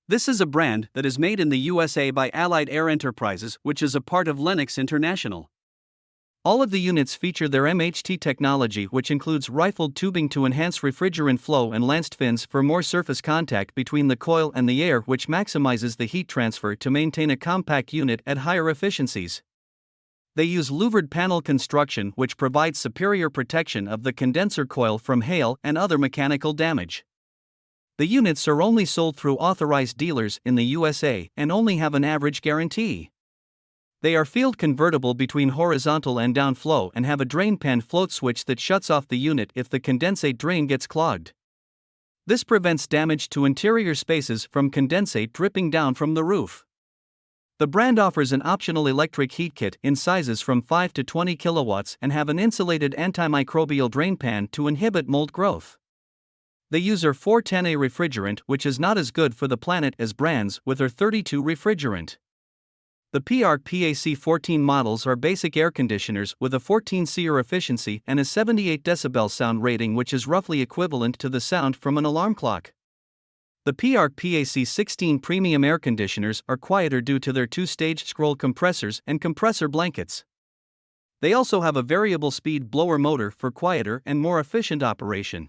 This is a brand that is made in the USA by Allied Air Enterprises, which is a part of Lennox International. All of the units feature their MHT technology, which includes rifled tubing to enhance refrigerant flow and lanced fins for more surface contact between the coil and the air, which maximizes the heat transfer to maintain a compact unit at higher efficiencies. They use louvered panel construction, which provides superior protection of the condenser coil from hail and other mechanical damage. The units are only sold through authorized dealers in the USA and only have an average guarantee. They are field convertible between horizontal and downflow and have a drain pan float switch that shuts off the unit if the condensate drain gets clogged. This prevents damage to interior spaces from condensate dripping down from the roof. The brand offers an optional electric heat kit in sizes from 5 to 20 kilowatts and have an insulated antimicrobial drain pan to inhibit mold growth. They use R410A refrigerant, which is not as good for the planet as brands with R32 refrigerant. The HvacRepairGuy models are basic air conditioners with a 14 SEER efficiency and a 78 decibel sound rating, which is roughly equivalent to the sound from an alarm clock. The HvacRepairGuy premium air conditioners are quieter due to their two-stage scroll compressors and compressor blankets. They also have a variable speed blower motor for quieter and more efficient operation.